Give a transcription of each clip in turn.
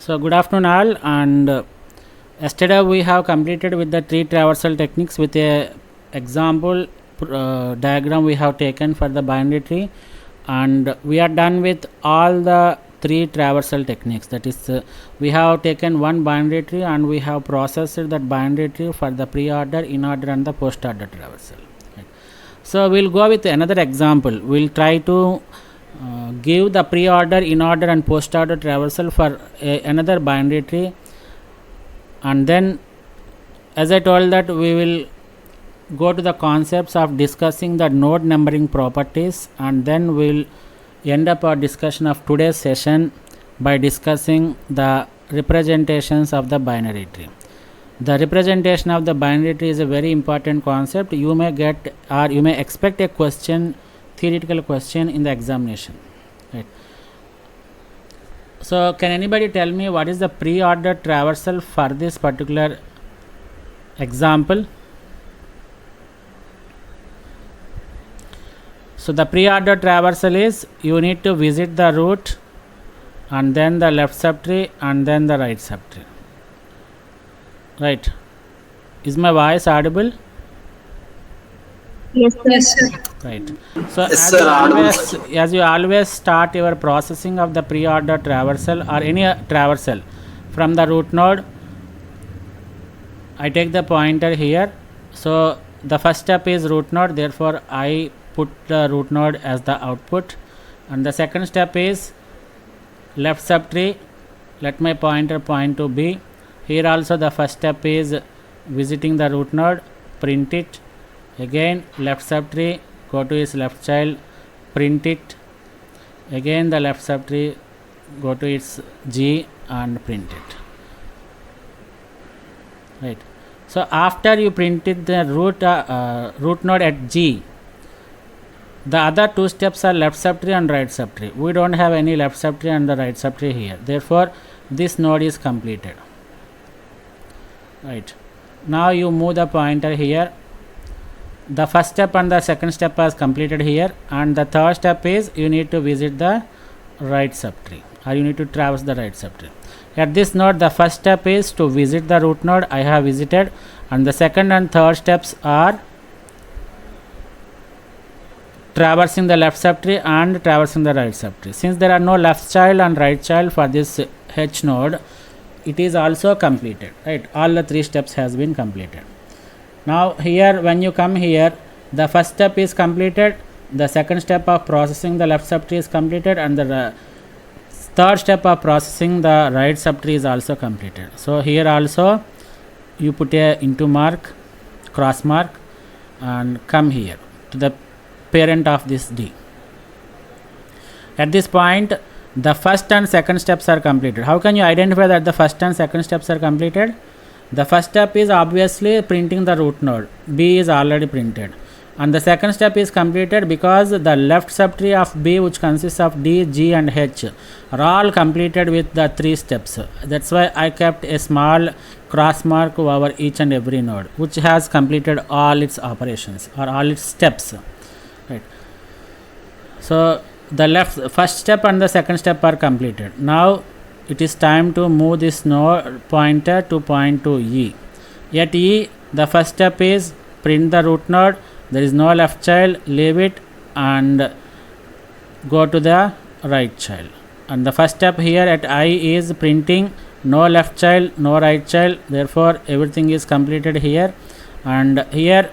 So good afternoon all, and yesterday we have completed with the tree traversal techniques with a example diagram we have taken for the binary tree, and we are done with all the three traversal techniques. That is, we have taken one binary tree and we have processed that binary tree for the pre-order, in-order and the post-order traversal. Right. So we'll go with another example. We'll try to give the pre-order, in-order and post-order traversal for another binary tree, and then as I told that we will go to the concepts of discussing the node numbering properties, and then we'll end up our discussion of today's session by discussing the representations of the binary tree. The representation of the binary tree is a very important concept. You may get or you may expect a question, theoretical question in the examination, right? So can anybody tell me what is the pre-order traversal for this particular example? So the pre-order traversal is you need to visit the root and then the left subtree and then the right subtree, right? Is my voice audible? Yes, sir. Yes, sir. Right. So as you always start your processing of the pre-order traversal or any traversal from the root node, I take the pointer here. So the first step is root node, therefore I put the root node as the output, and the second step is left subtree. Let my pointer point to B. Here also the first step is visiting the root node, print it. Again left subtree, go to its left child, print it. Again the left subtree, go to its G and print it, right? So after you printed the root node at G, the other two steps are left subtree and right subtree. We don't have any left subtree and the right subtree here, therefore this node is completed, right? Now you move the pointer here. The first step and the second step is completed here, and the third step is you need to visit the right subtree, or you need to traverse the right subtree. At this node, the first step is to visit the root node. I have visited, and the second and third steps are traversing the left subtree and traversing the right subtree. Since there are no left child and right child for this H node, it is also completed, right? All the three steps has been completed. Now here when you come here, the first step is completed, the second step of processing the left subtree is completed, and the third step of processing the right subtree is also completed. So here also you put a into mark, cross mark, and come here to the parent of this D. At this point the first and second steps are completed. How can you identify that the first and second steps are completed? The first step is obviously printing the root node. B is already printed, and the second step is completed because the left subtree of B, which consists of D, G and H, are all completed with the three steps. That's why I kept a small cross mark over each and every node, which has completed all its operations or all its steps, right? So the first step and the second step are completed. Now it is time to move this node pointer to point to E. At E, the first step is print the root node. There is no left child, leave it and go to the right child. And the first step here at I is printing, no left child, no right child, therefore everything is completed here. And here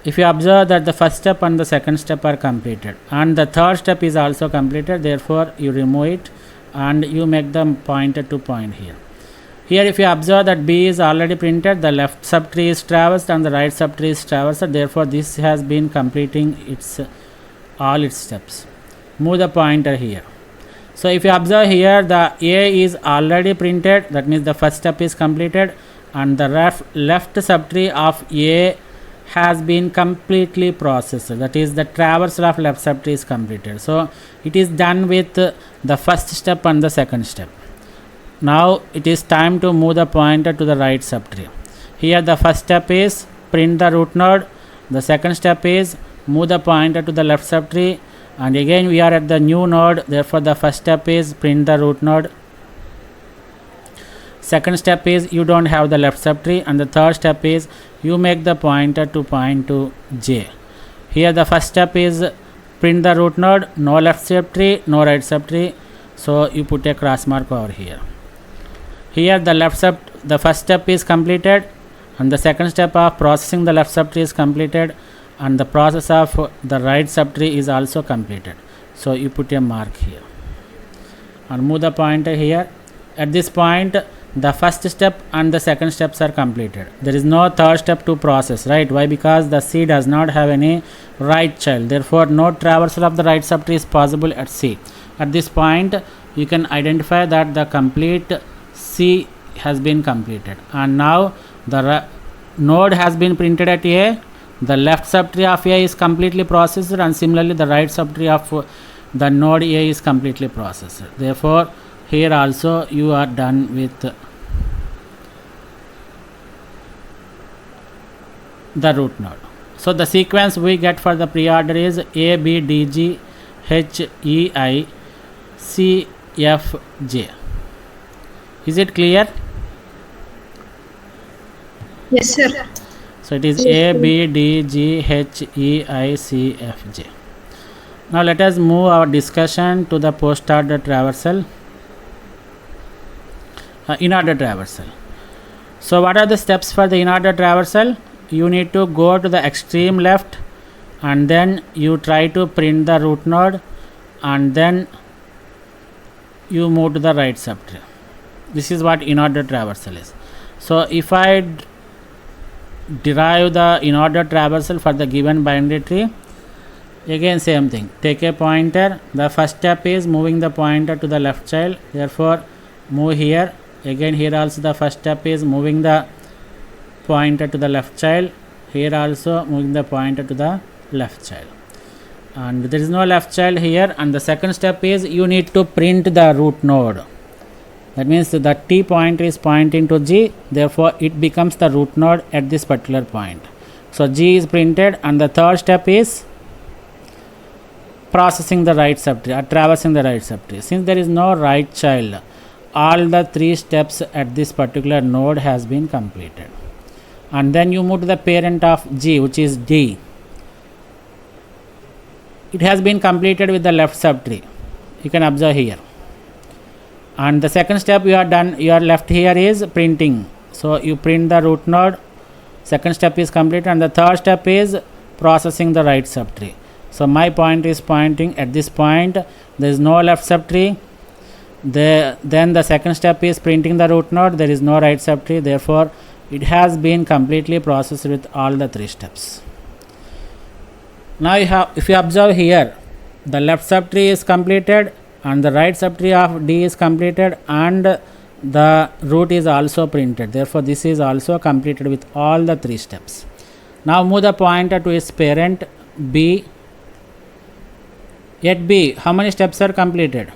if you observe that the first step and the second step are completed, and the third step is also completed, therefore you remove it and you make the pointer to point here. Here if you observe that B is already printed, the left subtree is traversed and the right subtree is traversed, therefore this has been completing its all its steps. Move the pointer here. So if you observe here, the A is already printed, that means the first step is completed, and the left subtree of A has been completely processed, that is the traversal of left subtree is completed. So it is done with the first step and the second step. Now it is time to move the pointer to the right subtree. Here the first step is print the root node, the second step is move the pointer to the left subtree, and again we are at the new node, therefore the first step is print the root node, Second step is you don't have the left subtree, and the third step is you make the pointer to point to j. Here the first step is print the root node, no left subtree, no right subtree, so you put a cross mark over here. Here the first step is completed, and the second step of processing the left subtree is completed, and the process of the right subtree is also completed. So you put a mark here and move the pointer here. At this point the first step and the second steps are completed. There is no third step to process, right? Why? Because the C does not have any right child, therefore no traversal of the right subtree is possible at C. At this point you can identify that the complete C has been completed, and now the node has been printed at A, the left subtree of A is completely processed, and similarly the right subtree of the node A is completely processed. Therefore here also you are done with the root node. So the sequence we get for the pre-order is A, B, D, G, H, E, I, C, F, J. Is it clear? Yes, sir. So it is A, B, D, G, H, E, I, C, F, J. Now let us move our discussion to the post-order traversal. In-order traversal. So what are the steps for the in-order traversal? You need to go to the extreme left, and then you try to print the root node, and then you move to the right subtree. This is what in-order traversal is. So if I derive the in-order traversal for the given binary tree, again same thing. Take a pointer. The first step is moving the pointer to the left child, therefore move here. Again here also the first step is moving the pointer to the left child, here also moving the pointer to the left child, and there is no left child here. And the second step is you need to print the root node. That means the T pointer is pointing to G, therefore it becomes the root node at this particular point. So G is printed, and the third step is processing the right subtree or traversing the right subtree. Since there is no right child, all the three steps at this particular node has been completed. And then you move to the parent of G, which is D. It has been completed with the left subtree. You can observe here. And the second step you are done, you are left here is printing. So you print the root node. Second step is complete, and the third step is processing the right subtree. So my point is pointing at this point. There is no left subtree. Then the second step is printing the root node. There is no right subtree, therefore it has been completely processed with all the three steps. Now if you observe here, the left subtree is completed, and the right subtree of D is completed, and the root is also printed. Therefore this is also completed with all the three steps. Now move the pointer to its parent B. At B, how many steps are completed?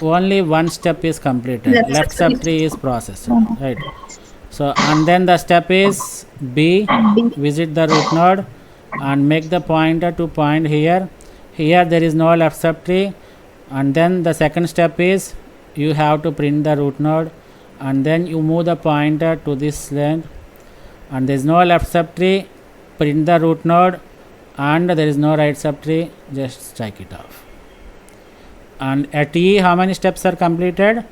Only one step is completed. Left subtree is processed, right? So and then the step is B. Visit the root node and make the pointer to point here. Here there is no left subtree, and then the second step is you have to print the root node, and then you move the pointer to this length, and there is no left subtree. Print the root node, and there is no right subtree. Just strike it off. And at E, how many steps are completed?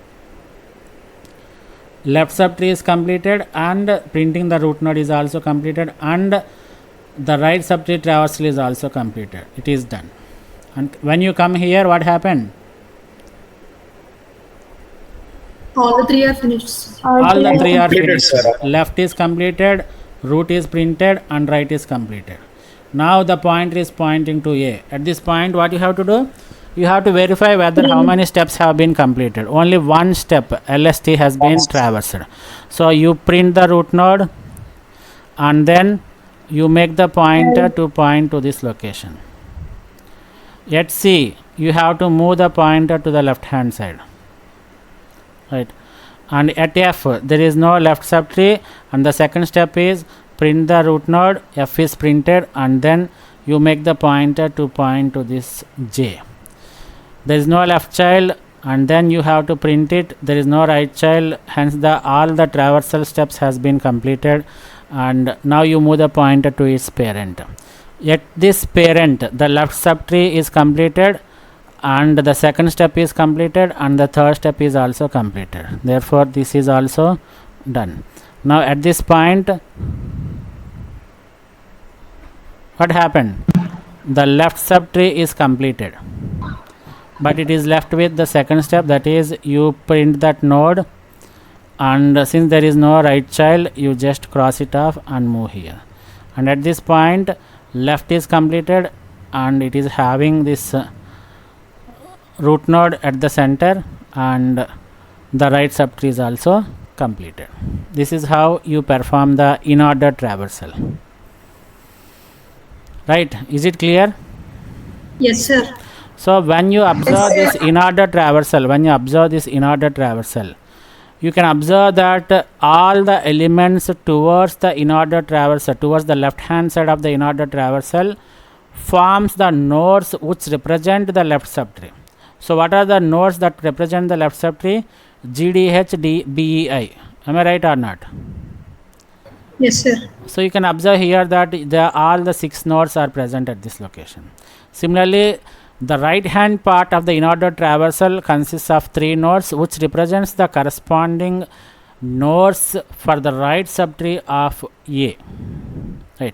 Left subtree is completed, and printing the root node is also completed, and the right subtree traversal is also completed. It is done. And when you come here, what happened? All the three are finished. All the three are finished. Left is completed, root is printed, and right is completed. Now the pointer is pointing to A. At this point, what you have to do? You have to verify whether how many steps have been completed. Only one step, LST, has been traversed. So you print the root node, and then you make the pointer to point to this location. At C, you have to move the pointer to the left hand side, right? And at F, there is no left subtree, and the second step is print the root node. F is printed, and then you make the pointer to point to this j. There is no left child, and then you have to print it. There is no right child, hence all the traversal steps has been completed, and now you move the pointer to its parent. At this parent, the left subtree is completed, and the second step is completed, and the third step is also completed. Therefore this is also done. Now at this point, what happened? The left subtree is completed, but it is left with the second step, that is you print that node, and since there is no right child, you just cross it off and move here. And at this point, left is completed, and it is having this root node at the center, and the right subtree is also completed. This is how you perform the in-order traversal. Right? Is it clear? Yes, sir. So when you observe this in-order traversal, you can observe that all the elements towards the in-order traversal, towards the left-hand side of the in-order traversal, forms the nodes which represent the left subtree. So what are the nodes that represent the left subtree? GDH, BEI. Am I right or not? Yes, sir. So you can observe here that all the 6 nodes are present at this location. Similarly, the right hand part of the in-order traversal consists of 3 nodes, which represents the corresponding nodes for the right subtree of A. Right.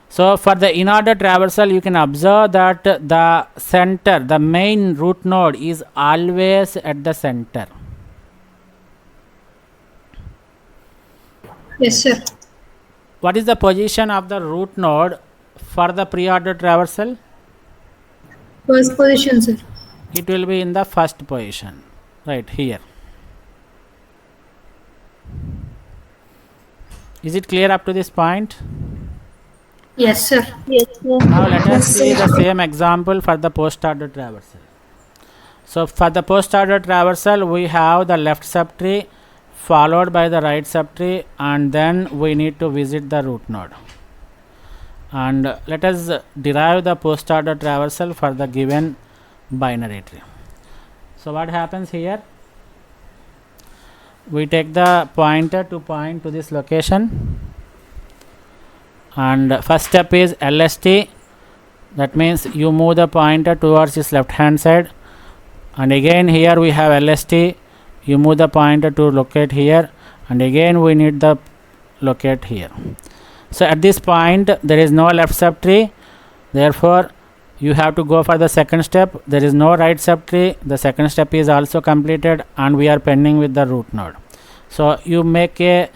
So for the in-order traversal, you can observe that the center, the main root node, is always at the center. Yes, sir. What is the position of the root node for the pre-order traversal? First position, sir. It will be in the first position, right here. Is it clear up to this point? Yes, sir. Yes, sir. Now let us see the same example for the post-order traversal. So for the post-order traversal, we have the left subtree followed by the right subtree, and then we need to visit the root node. And let us derive the post-order traversal for the given binary tree. So what happens here? We take the pointer to point to this location, and first step is LST. That means you move the pointer towards its left hand side, and again here we have LST. You move the pointer to locate here, and again we need the locate here. So at this point there is no left subtree, therefore you have to go for the second step. There is no right subtree, the second step is also completed, and we are pending with the root node. So you make a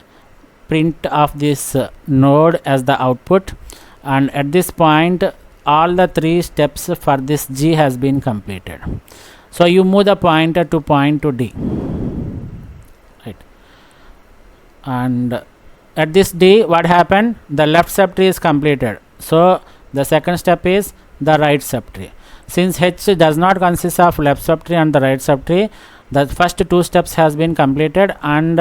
print of this node as the output, and at this point all the 3 steps for this G has been completed. So you move the pointer to point to D, right? And at this D, what happened? The left subtree is completed. So the second step is the right subtree. Since H does not consist of left subtree and the right subtree, the first 2 steps has been completed, and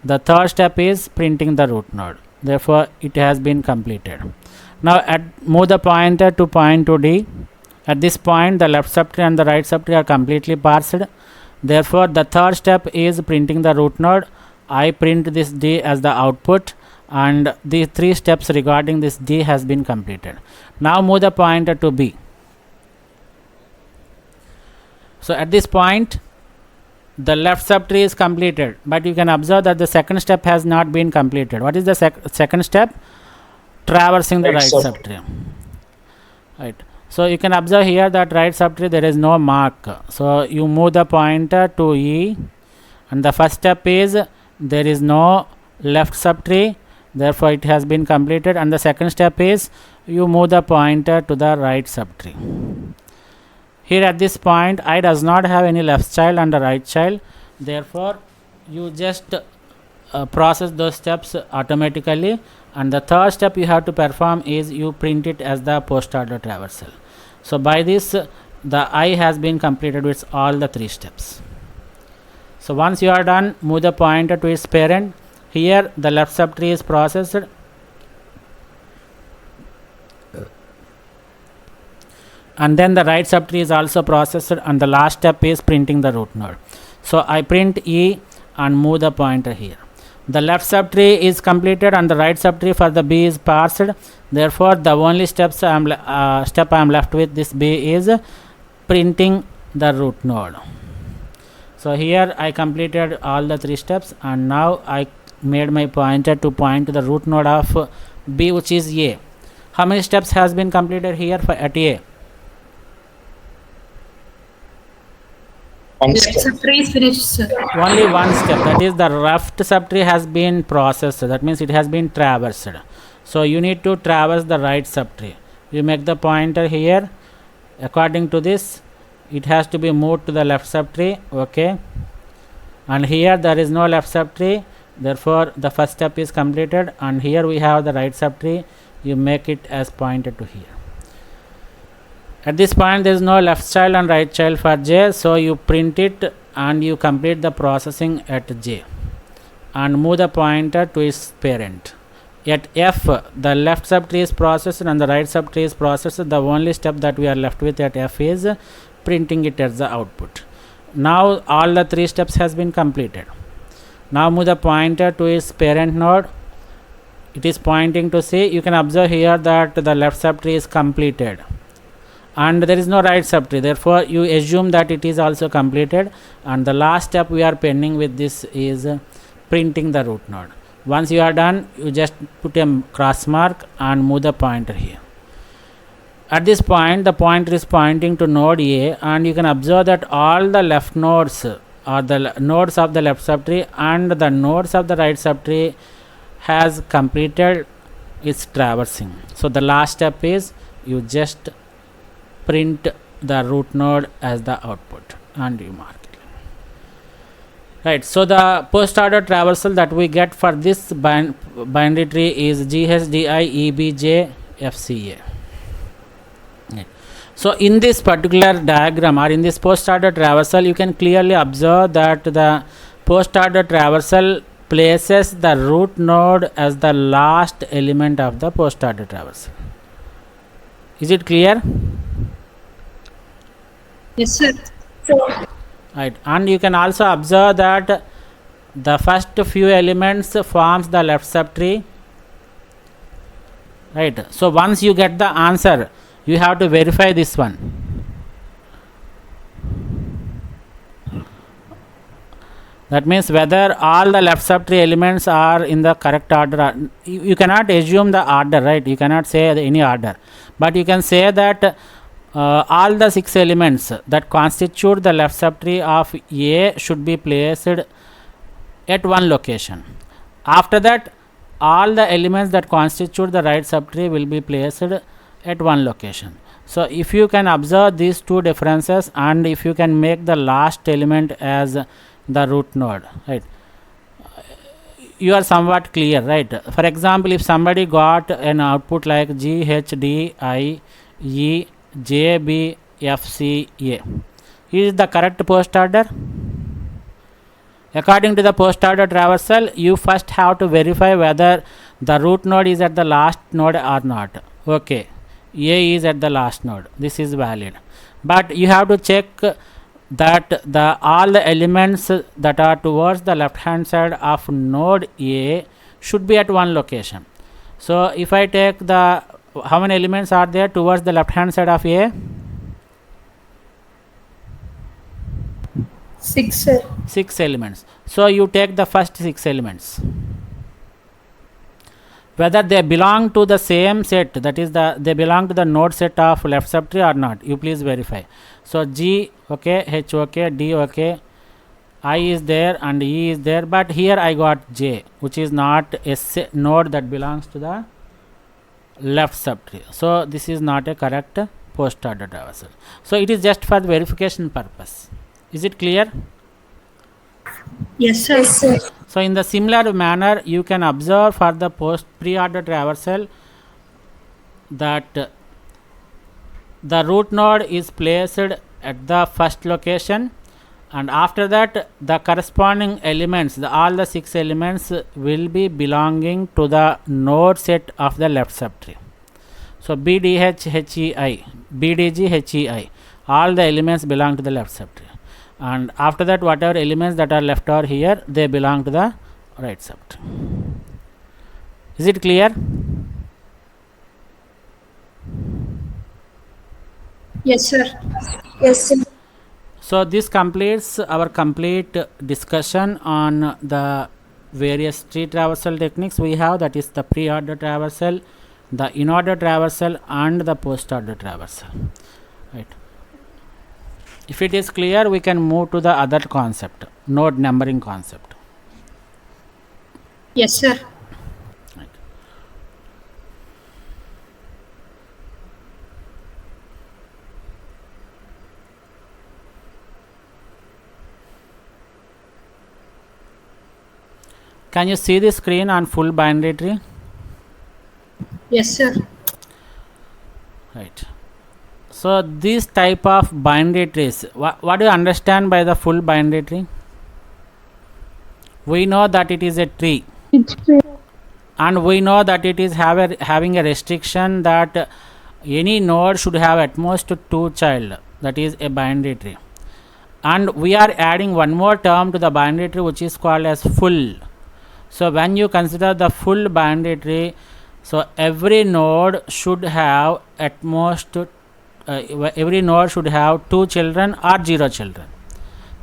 the third step is printing the root node. Therefore it has been completed. Now move the pointer to point to D. At this point the left subtree and the right subtree are completely parsed. Therefore the third step is printing the root node. I print this D as the output, and the 3 steps regarding this D has been completed. Now move the pointer to B. So at this point the left subtree is completed, but you can observe that the second step has not been completed. What is the second step? Traversing the right subtree. Right. So you can observe here that right subtree there is no mark. So you move the pointer to E, and the first step is there is no left subtree, therefore it has been completed, and the second step is you move the pointer to the right subtree. Here at this point I does not have any left child and a right child, therefore you just process those steps automatically, and the third step you have to perform is you print it as the post order traversal. So by this the I has been completed with all the 3 steps. So once you are done, move the pointer to its parent. Here the left subtree is processed, and then the right subtree is also processed, and the last step is printing the root node. So I print E and move the pointer here. The left subtree is completed and the right subtree for the B is parsed. Therefore, the only step I am left with this B is printing the root node. So here I completed all the 3 steps, and now I made my pointer to point to the root node of B, which is A. How many steps has been completed here at A? Left subtree is finished, sir. Only one step, that is the left subtree has been processed, that means it has been traversed. So you need to traverse the right subtree. You make the pointer here. According to this, it has to be moved to the left subtree. Okay, and here there is no left subtree, therefore the first step is completed, and here we have the right subtree. You make it as pointed to here. At this point there is no left child and right child for J, so you print it and you complete the processing at J and move the pointer to its parent. At F, the left subtree is processed and the right subtree is processed. The only step that we are left with at F is printing it as the output. Now all the 3 steps has been completed. Now move the pointer to its parent node. It is pointing to C. You can observe here that the left subtree is completed and there is no right subtree, therefore you assume that it is also completed, and the last step we are pending with this is printing the root node. Once you are done, you just put a cross mark and move the pointer here. At this point the pointer is pointing to node A, and you can observe that all the left nodes or the nodes of the left subtree and the nodes of the right subtree has completed its traversing. So the last step is you just print the root node as the output and you mark it. Right, so the post order traversal that we get for this binary tree is GHDI-EBJ-FCA. Right. So in this particular diagram or in this post order traversal, you can clearly observe that the post order traversal places the root node as the last element of the post order traversal. Is it clear? Yes, sir. Right, and you can also observe that the first few elements forms the left subtree. Right, so once you get the answer, you have to verify this one. That means whether all the left subtree elements are in the correct order. You cannot assume the order, right? You cannot say any order, but you can say that all the 6 elements that constitute the left subtree of A should be placed at one location. After that, all the elements that constitute the right subtree will be placed at one location. So if you can observe these 2 differences, and if you can make the last element as the root node, right, you are somewhat clear, right? For example, if somebody got an output like GHDIEJBFCA, is the correct post order? According to the post order traversal, you first have to verify whether the root node is at the last node or not. Okay, A is at the last node, this is valid, but you have to check that all the elements that are towards the left hand side of node A should be at one location. So if I take the, how many elements are there towards the left hand side of A? 6, sir. 6 elements. So you take the first 6 elements, whether they belong to the same set, that is they belong to the node set of left subtree or not, you please verify. So G okay, H okay, D okay, I is there and E is there, but here I got J, which is not a node that belongs to the left subtree. So this is not a correct post order traversal. So it is just for the verification purpose. Is it clear? Yes, sir. Yes, sir. So in the similar manner, you can observe for the pre-order traversal that the root node is placed at the first location, and after that the corresponding elements, all the 6 elements will be belonging to the node set of the left subtree. So BDH HEI, BDG HEI, all the elements belong to the left subtree, and after that whatever elements that are left over here, they belong to the right subtree. Is it clear? Yes, sir. Yes, sir. So this completes our complete discussion on the various tree traversal techniques we have, that is the pre-order traversal, the in-order traversal, and the post-order traversal. Right. If it is clear, we can move to the other concept, node numbering concept. Yes, sir. Right. Can you see the screen on full binary tree? Yes, sir. Right. So this type of binary trees, what do you understand by the full binary tree? We know that it is a tree, and we know that it is having a restriction that any node should have at most 2 child, that is a binary tree, and we are adding one more term to the binary tree which is called as full. So when you consider the full binary tree, so every node should have at most every node should have 2 children or 0 children.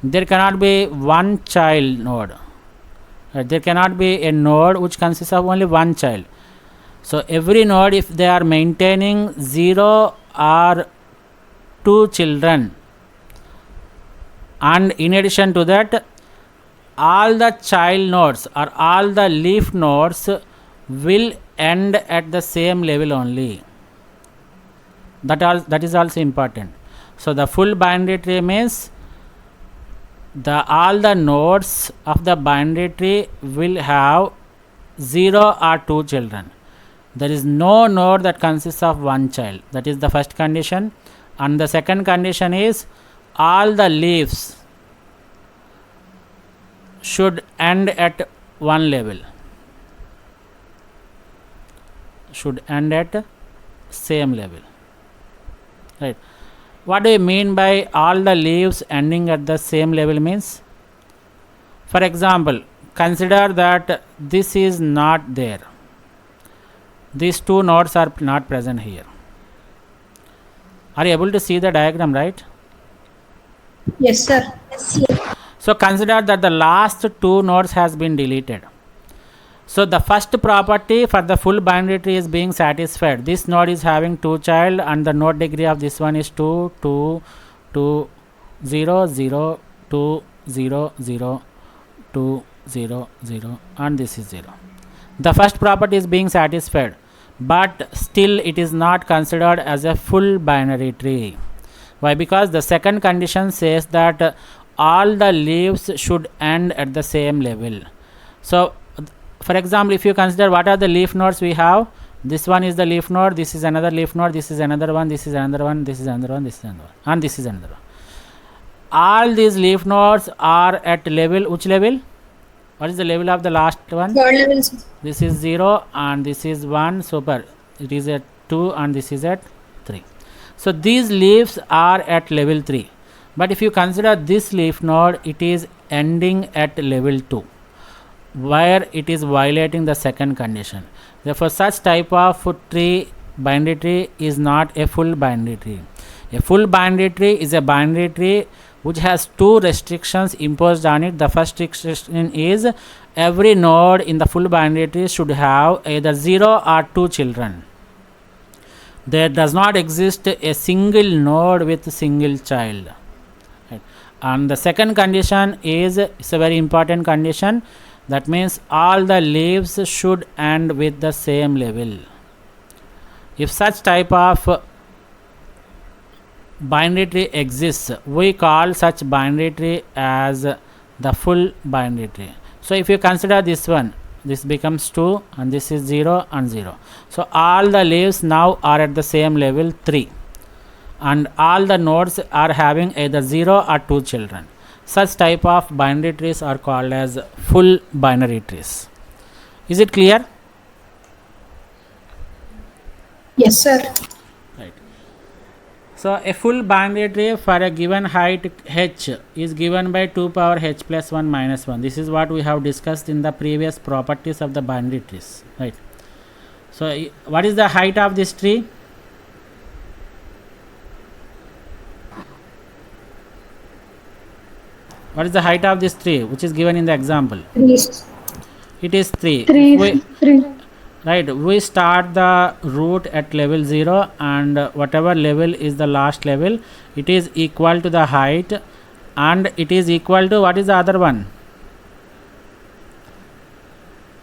There cannot be one child node. There cannot be a node which consists of only one child. So every node, if they are maintaining 0 or 2 children, and in addition to that, all the child nodes or all the leaf nodes will end at the same level only. That is also important. So the full binary tree means all the nodes of the binary tree will have 0 or 2 children. There is no node that consists of one child. That is the first condition. And the second condition is all the leaves should end at one level, should end at same level. Right. What do you mean by all the leaves ending at the same level means? For example, consider that this is not there. These 2 nodes are not present here. Are you able to see the diagram, right? Yes, sir. So consider that the last 2 nodes has been deleted. So the first property for the full binary tree is being satisfied. This node is having 2 child, and the node degree of this one is 2, 2, 2, 0, 0, 2, 0, 0, 2, 0, 0, and this is 0. The first property is being satisfied, but still it is not considered as a full binary tree. Why? Because the second condition says that all the leaves should end at the same level. So for example, if you consider what are the leaf nodes we have, this one is the leaf node, this is another leaf node, this is another one, this is another one, this is another one, this is another one, and this is another one. All these leaf nodes are at level, which level? What is the level of the last one? 3rd level, sir. This is 0 and this is 1, super. It is at 2 and this is at 3. So these leaves are at level 3. But if you consider this leaf node, it is ending at level 2, where it is violating the second condition. Therefore, such type of tree, binary tree, is not a full binary tree. A full binary tree is a binary tree which has 2 restrictions imposed on it. The first restriction is every node in the full binary tree should have either 0 or 2 children. There does not exist a single node with single child. Right. And the second condition is, it's a very important condition. That means all the leaves should end with the same level. If such type of binary tree exists, we call such binary tree as the full binary tree. So if you consider this one, this becomes 2 and this is 0 and 0. So all the leaves now are at the same level 3, and all the nodes are having either 0 or 2 children. Such type of binary trees are called as full binary trees. Is it clear? Yes, sir. Right. So a full binary tree for a given height h is given by 2 power h plus 1 minus 1. This is what we have discussed in the previous properties of the binary trees. Right. So what is the height of this tree? What is the height of this tree which is given in the example? 3. It is 3. 3. 3. Right, we start the root at level 0 and whatever level is the last level, it is equal to the height, and it is equal to, what is the other one?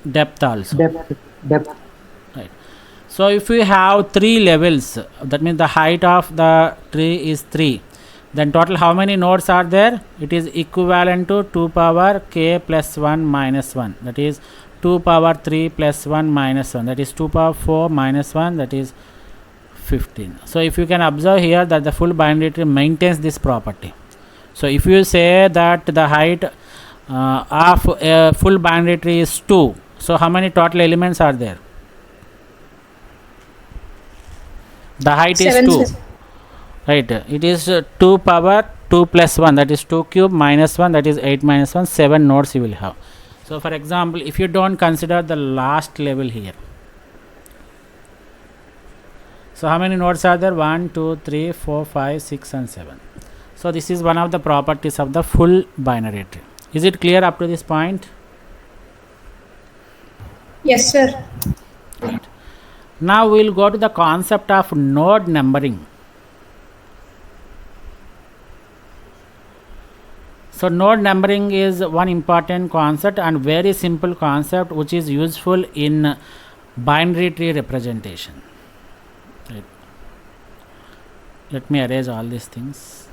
Depth also. Depth. Right. So if we have 3 levels, that means the height of the tree is 3, then total how many nodes are there? It is equivalent to 2 power k plus 1 minus 1, that is 2 power 3 plus 1 minus 1, that is 2 power 4 minus 1, that is 15. So if you can observe here that the full binary tree maintains this property. So if you say that the height of a full binary tree is 2, so how many total elements are there? The height is 2. Sir. Right, it is 2 power 2 plus 1, that is 2 cube minus 1, that is 8 minus 1, 7 nodes you will have. So for example, if you don't consider the last level here, so how many nodes are there? 1, 2, 3, 4, 5, 6 and 7. So this is one of the properties of the full binary tree. Is it clear up to this point? Yes, sir. Right. Now we will go to the concept of node numbering. So node numbering is one important concept and very simple concept which is useful in binary tree representation. Right. Let me erase all these things.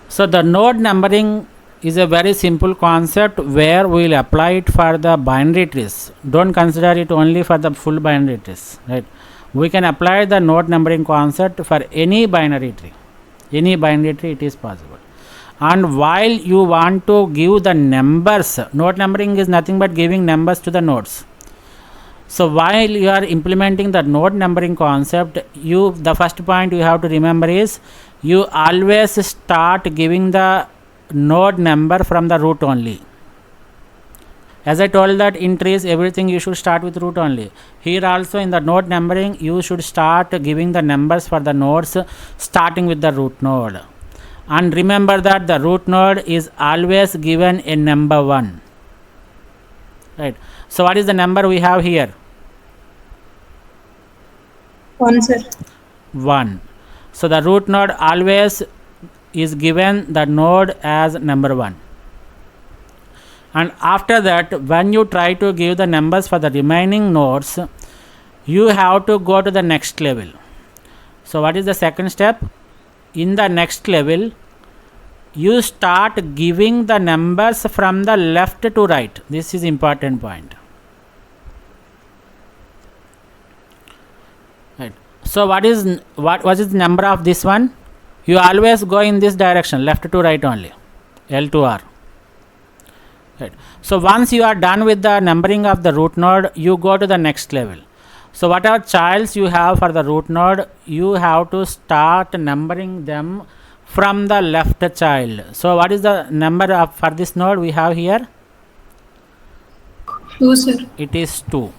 So the node numbering is a very simple concept where we will apply it for the binary trees. Don't consider it only for the full binary trees, right? We can apply the node numbering concept for any binary tree. Any binary tree it is possible. And while you want to give the numbers, node numbering is nothing but giving numbers to the nodes. So while you are implementing the node numbering concept, the first point you have to remember is you always start giving the node number from the root only. As I told that in trees everything you should start with root only. Here also in the node numbering you should start giving the numbers for the nodes starting with the root node. And remember that the root node is always given a number 1. Right. So what is the number we have here? 1, sir. 1. So the root node always is given the node as number 1. And after that, when you try to give the numbers for the remaining nodes, you have to go to the next level. So what is the second step? In the next level, you start giving the numbers from the left to right. This is important point. Right. So what is the number of this one? You always go in this direction, left to right only, L to R. Right. So once you are done with the numbering of the root node, you go to the next level. So whatever childs you have for the root node, you have to start numbering them from the left child. So what is the number for this node we have here? 2, sir. It is 2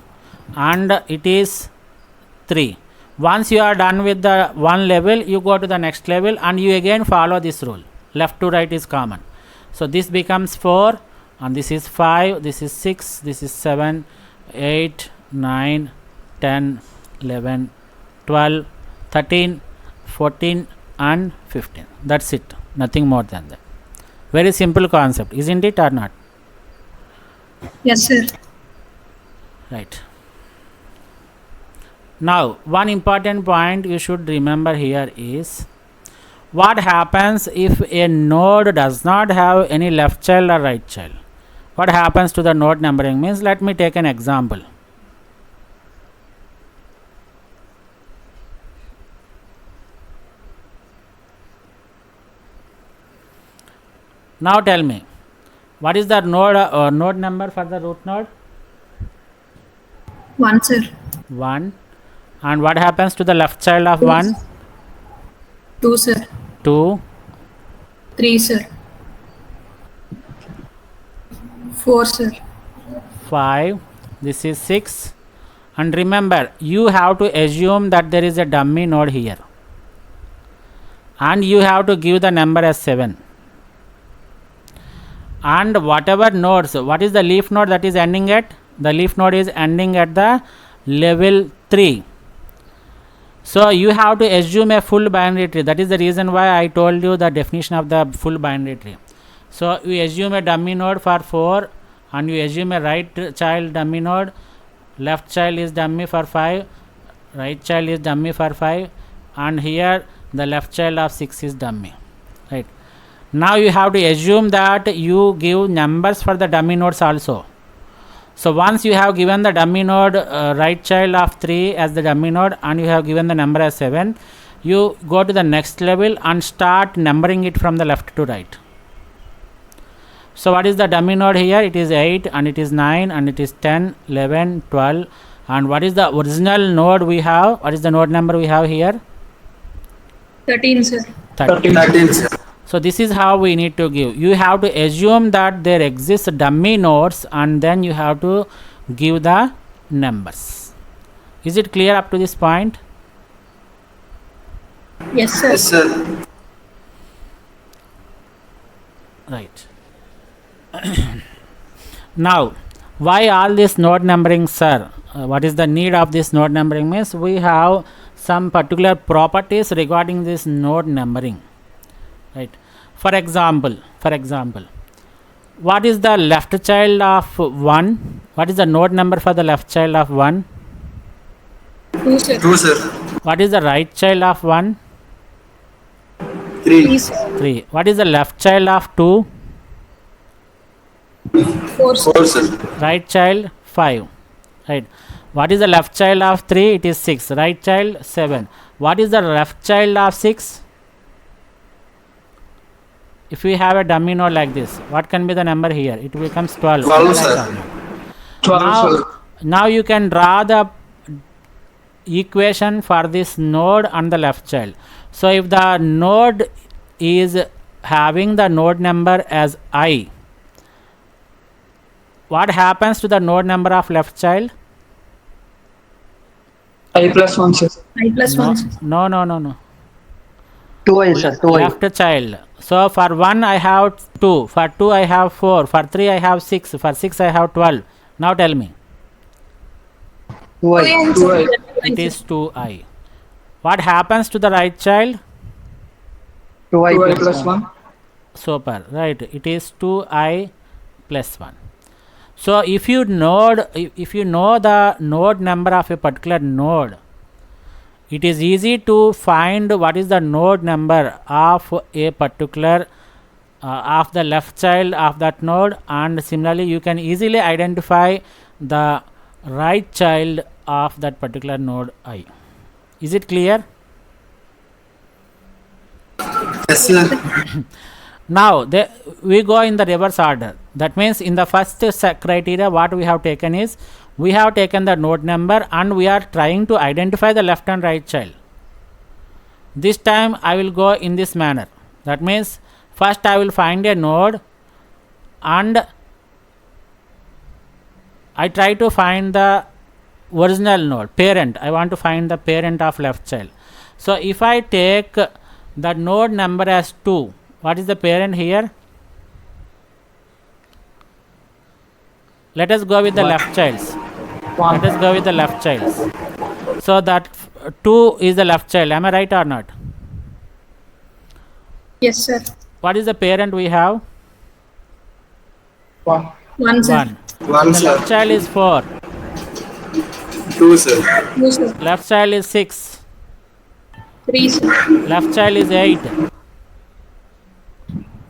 and it is 3. Once you are done with the one level, you go to the next level and you again follow this rule. Left to right is common. So this becomes 4 and this is 5, this is 6, this is 7, 8, 9, 10, 11, 12, 13, 14 and 15. That's it. Nothing more than that. Very simple concept, isn't it or not? Yes, sir. Right. Now, one important point you should remember here is what happens if a node does not have any left child or right child. What happens to the node numbering means, let me take an example. Now tell me, What is the node number for the root node? 1, sir. 1. And what happens to the left child of 1? 2, sir. 2. 3, sir. 4, sir. 5. This is 6. And remember, you have to assume that there is a dummy node here. And you have to give the number as 7. And whatever nodes, what is the leaf node that is ending at? The leaf node is ending at the level 3. So you have to assume a full binary tree. That is the reason why I told you the definition of the full binary tree. So you assume a dummy node for 4, and you assume a right child dummy node, left child is dummy for 5, right child is dummy for 5, and here the left child of 6 is dummy, right? Now you have to assume that you give numbers for the dummy nodes also. So once you have given the dummy node right child of 3 as the dummy node, and you have given the number as 7, you go to the next level and start numbering it from the left to right. So what is the dummy node here? It is 8, and it is 9, and it is 10, 11, 12. And what is the original node we have? What is the node number we have here? 13, sir. 13, sir. So this is how we need to give. You have to assume that there exists dummy nodes, and then you have to give the numbers. Is it clear up to this point? Yes, sir. Yes, sir. Right. Now, why all this node numbering, sir? What is the need of this node numbering? Means we have some particular properties regarding this node numbering, right? For example, what is the left child of 1? What is the node number for the left child of 1? 2, sir. 2, sir. What is the right child of 1? 3, 3, sir. 3. What is the left child of 2? 4, sir. 4, sir. Right child 5, right? What is the left child of 3? It is 6. Right child 7. What is the left child of 6? If we have a dummy node like this, what can be the number here? It becomes 12. 12, sir. 12, sir. Now you can draw the equation for this node and the left child. So if the node is having the node number as I, what happens to the node number of left child? I plus 1, sir. I plus 1, sir. No. 2i, sir. 2i. Left child. So for 1 I have 2, for 2 I have 4, for 3 I have 6, for 6 I have 12. Now tell me. 2i. 2i. It is 2i. What happens to the right child? 2i plus 1. Super, right? It is 2i plus 1. So if you know the node number of a particular node, it is easy to find what is the node number of a particular of the left child of that node, and similarly you can easily identify the right child of that particular node I. Is it clear? Yes, sir. Now we go in the reverse order. That means in the first criteria what we have taken is, we have taken the node number and we are trying to identify the left and right child. This time I will go in this manner. That means first I will find a node and I try to find the original node, parent. I want to find the parent of left child. So if I take the node number as 2, what is the parent here? Let us go with the left childs. Let us go with the left childs. So that 2 is the left child. Am I right or not? Yes, sir. What is the parent we have? 1. 1, sir. 1. 1, The sir. left child is 4. 2, sir. 2, sir. Left child is 6. 3, sir. Left child is 8.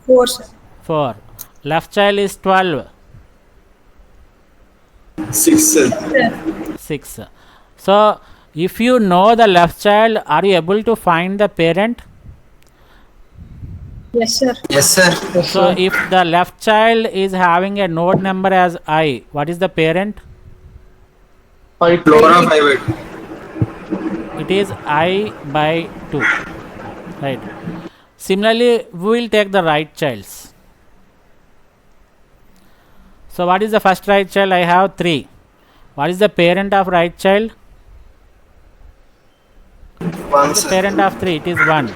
4, sir. 4. Left child is 12. 6, sir. Sir. 6. So if you know the left child, are you able to find the parent? Yes, sir. Yes, sir. Yes, So sir. if the left child is having a node number as I, what is the parent? 5 Floor of 5 It is I by 2, right? Similarly, we will take the right childs. So what is the first right child? I have 3. What is the parent of right child? 1, The sir. parent of 3, it is 1.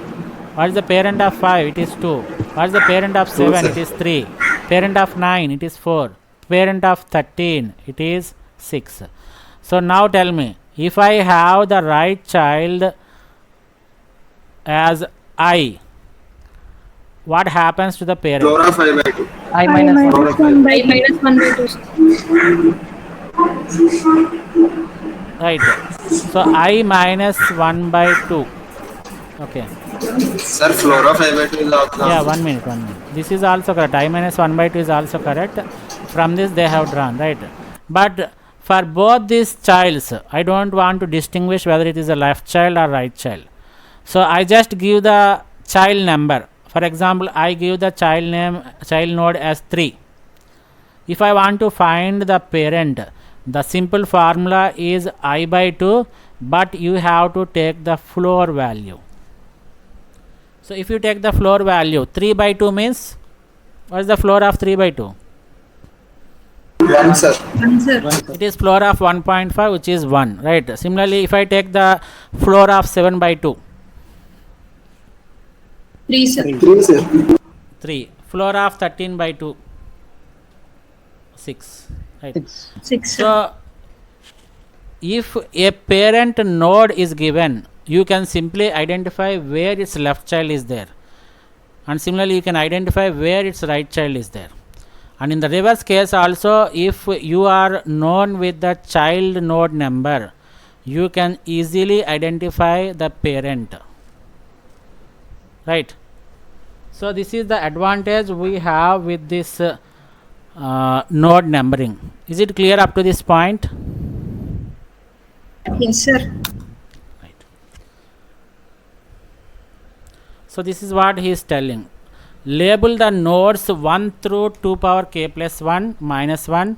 What is the parent of 5? It is 2. What is the parent of 7? sir. It is 3. Parent of 9? It is 4. Parent of 13? It is 6. So now tell me, if I have the right child as I, what happens to the parent? Floor of 5 by 2. I minus 1. Floor of 1 5. by minus 1 by 2, sir. Right. So I minus 1 by 2. Okay. Sir, floor of 5 by 2 is also. Yeah, 1 minute. This is also correct. I minus 1 by 2 is also correct. From this they have drawn, right? But for both these childs, I don't want to distinguish whether it is a left child or right child. So I just give the child number. For example, I give the child node as 3. If I want to find the parent, the simple formula is I by 2, but you have to take the floor value. So if you take the floor value, 3 by 2 means, what is the floor of 3 by 2? 1, sir. 1, sir. It is floor of 1.5, which is 1, right? Similarly, if I take the floor of 7 by 2, 3, sir. 3, sir. 3. Floor of 13 by 2, 6, right? 6, sir. So if a parent node is given, you can simply identify where its left child is there, and similarly you can identify where its right child is there. And in the reverse case also, if you are known with the child node number, you can easily identify the parent, right? So this is the advantage we have with this node numbering. Is it clear up to this point? Yes, sir. So this is what he is telling. Label the nodes 1 through 2 power k plus 1 minus 1.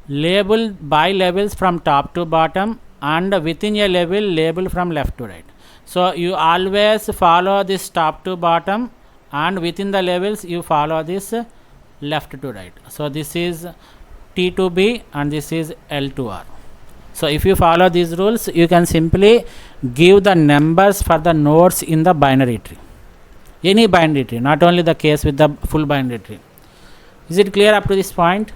Label by levels from top to bottom, and within a level label from left to right. So you always follow this top to bottom, and within the levels you follow this left to right. So this is T to B and this is L to R. So if you follow these rules, you can simply give the numbers for the nodes in the binary tree. Any binary tree, not only the case with the full binary tree. Is it clear up to this point?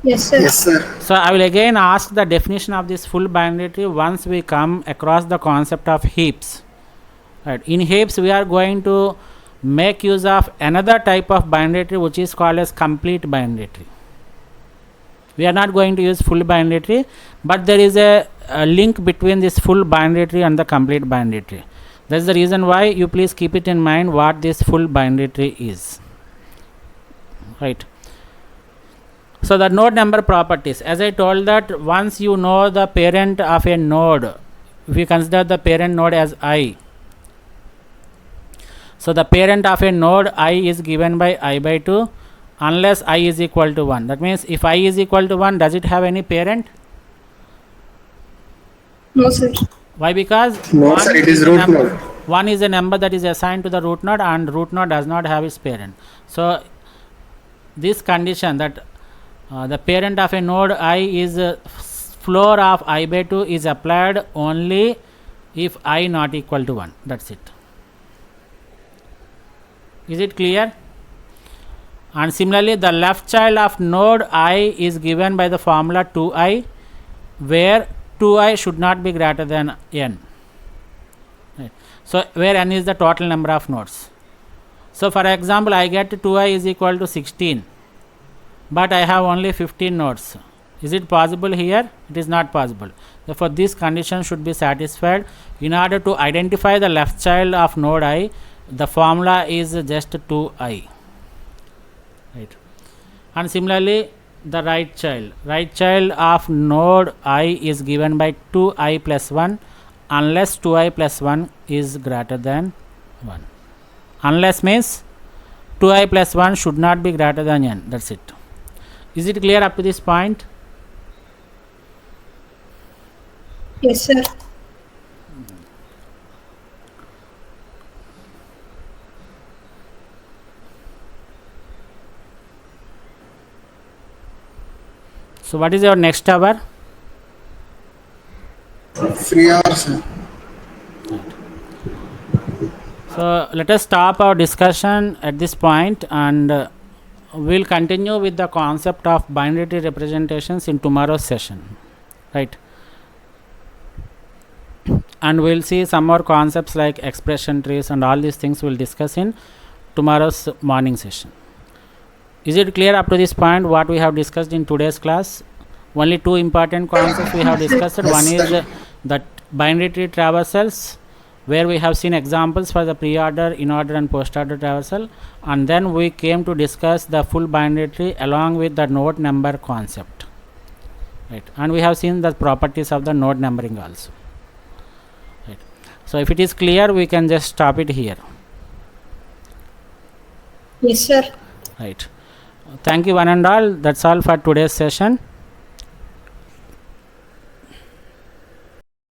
Yes, sir. Yes, sir. So I will again ask the definition of this full binary tree once we come across the concept of heaps. Right. In heaps we are going to make use of another type of binary tree which is called as complete binary tree. We are not going to use full binary tree, but there is a link between this full binary tree and the complete binary tree. That's the reason why you please keep it in mind what this full binary tree is. Right. So the node number properties, as I told that once you know the parent of a node, if you consider the parent node as I, so the parent of a node I is given by I by 2 unless I is equal to 1. That means if I is equal to 1, does it have any parent? No, sir. Why? Because No, sir, it is root node. 1 is a number that is assigned to the root node, and root node does not have its parent. So this condition that the parent of a node I is floor of I by 2 is applied only if I not equal to 1. That's it. Is it clear? And similarly, the left child of node I is given by the formula 2i, where 2i should not be greater than n. Right. So where n is the total number of nodes. So for example, I get 2i is equal to 16, but I have only 15 nodes. Is it possible here? It is not possible. Therefore this condition should be satisfied. In order to identify the left child of node I, the formula is just 2i. Right. And similarly the right child of node I is given by 2i plus 1 unless 2i plus 1 is greater than 1. Unless means 2i plus 1 should not be greater than n. That's it. Is it clear up to this point? Yes, sir. So what is your next hour? Free hour, sir. So let us stop our discussion at this point, and we'll continue with the concept of binary tree representations in tomorrow's session, right? And we'll see some more concepts like expression trees and all these things we'll discuss in tomorrow's morning session. Is it clear up to this point what we have discussed in today's class? Only two important concepts we have discussed. Yes, One is sir. that binary tree traversals, where we have seen examples for the pre-order, in-order and post-order traversal, and then we came to discuss the full binary tree along with the node number concept, right? And we have seen the properties of the node numbering also, right? So if it is clear, we can just stop it here, Yes, sir. right? Thank you one and all. That's all for today's session.